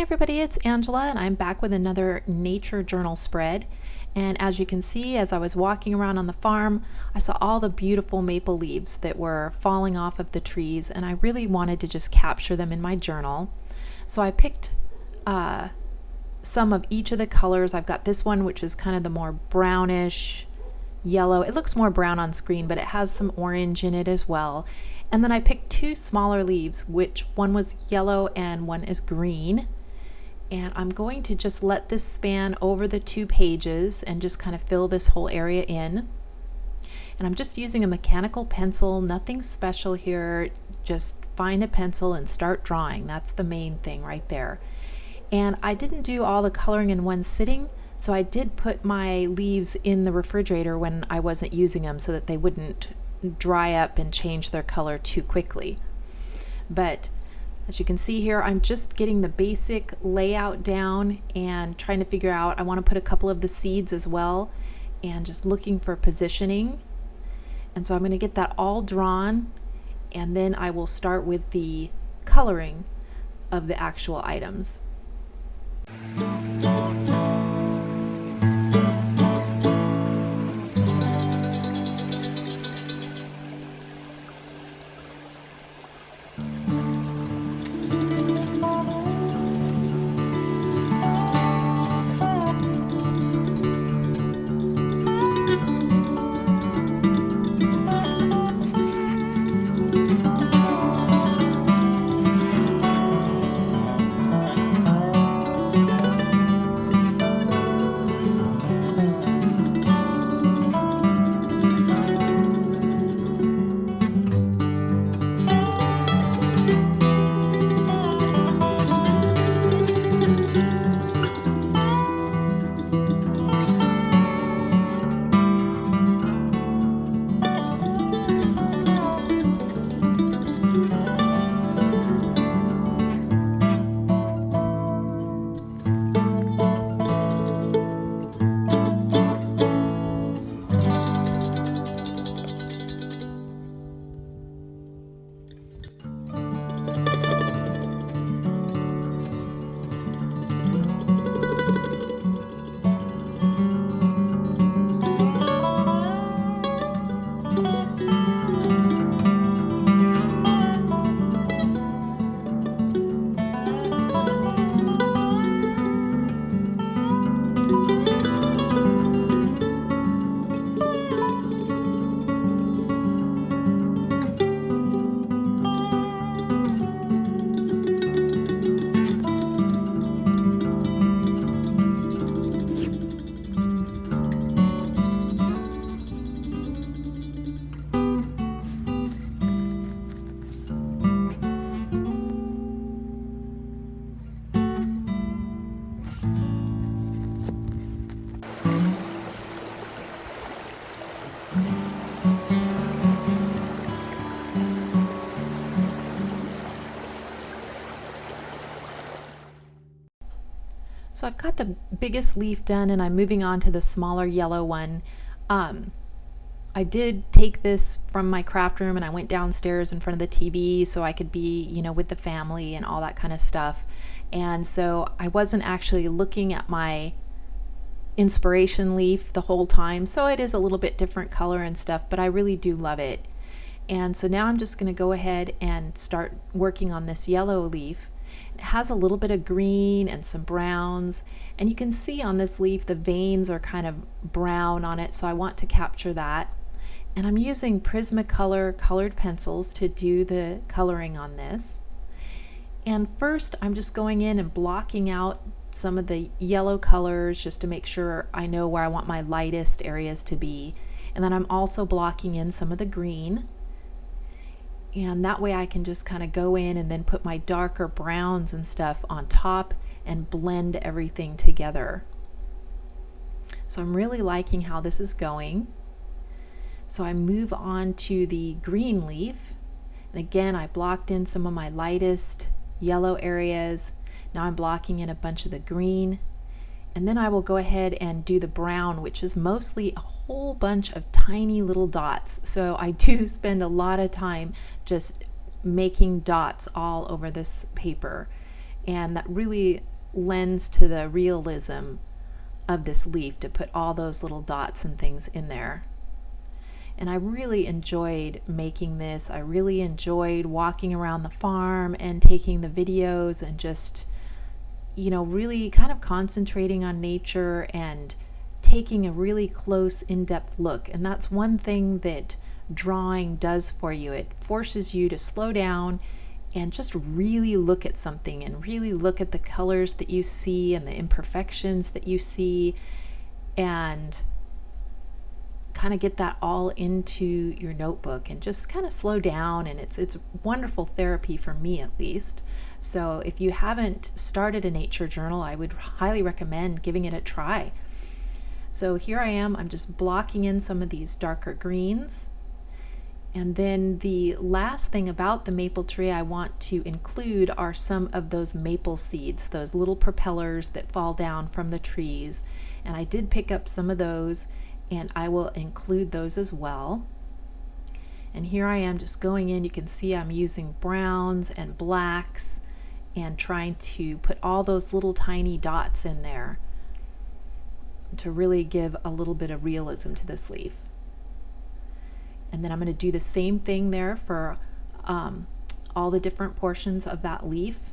everybody, it's Angela and I'm back with another nature journal spread. And as you can see, as I was walking around on the farm, I saw all the beautiful maple leaves that were falling off of the trees, and I really wanted to just capture them in my journal. So I picked some of each of the colors. I've got this one, which is kind of the more brownish yellow. It looks more brown on screen, but it has some orange in it as well. And then I picked two smaller leaves, which one was yellow and one is green. And I'm going to just let this span over the 2 pages and just kind of fill this whole area in. And I'm just using a mechanical pencil, nothing special here. Just find a pencil and start drawing. That's the main thing right there. And I didn't do all the coloring in one sitting, so I did put my leaves in the refrigerator when I wasn't using them so that they wouldn't dry up and change their color too quickly. But as you can see here, I'm just getting the basic layout down and trying to figure out, I want to put a couple of the seeds as well, and just looking for positioning. And so I'm going to get that all drawn, and then I will start with the coloring of the actual items. So I've got the biggest leaf done and I'm moving on to the smaller yellow one. I did take this from my craft room and I went downstairs in front of the TV so I could be, with the family and all that kind of stuff. And so I wasn't actually looking at my inspiration leaf the whole time. So it is a little bit different color and stuff, but I really do love it. And so now I'm just going to go ahead and start working on this yellow leaf. It has a little bit of green and some browns, and you can see on this leaf the veins are kind of brown on it, so I want to capture that. And I'm using Prismacolor colored pencils to do the coloring on this. And first I'm just going in and blocking out some of the yellow colors just to make sure I know where I want my lightest areas to be. And then I'm also blocking in some of the green. And that way I can just kind of go in and then put my darker browns and stuff on top and blend everything together. So I'm really liking how this is going. So I move on to the green leaf. And again, I blocked in some of my lightest yellow areas. Now I'm blocking in a bunch of the green. And then I will go ahead and do the brown, which is mostly a whole bunch of tiny little dots. So I do spend a lot of time just making dots all over this paper. And that really lends to the realism of this leaf to put all those little dots and things in there. And I really enjoyed making this. I really enjoyed walking around the farm and taking the videos and just, really kind of concentrating on nature and taking a really close, in-depth look. And that's one thing that drawing does for you. It forces you to slow down and just really look at something and really look at the colors that you see and the imperfections that you see, and kind of get that all into your notebook and just kind of slow down. And it's wonderful therapy for me, at least. So if you haven't started a nature journal, I would highly recommend giving it a try. So here I am, I'm just blocking in some of these darker greens. And then the last thing about the maple tree I want to include are some of those maple seeds, those little propellers that fall down from the trees. And I did pick up some of those, and I will include those as well. And here I am just going in. You can see I'm using browns and blacks and trying to put all those little tiny dots in there to really give a little bit of realism to this leaf. And then I'm going to do the same thing there for all the different portions of that leaf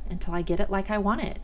until I get it like I want it.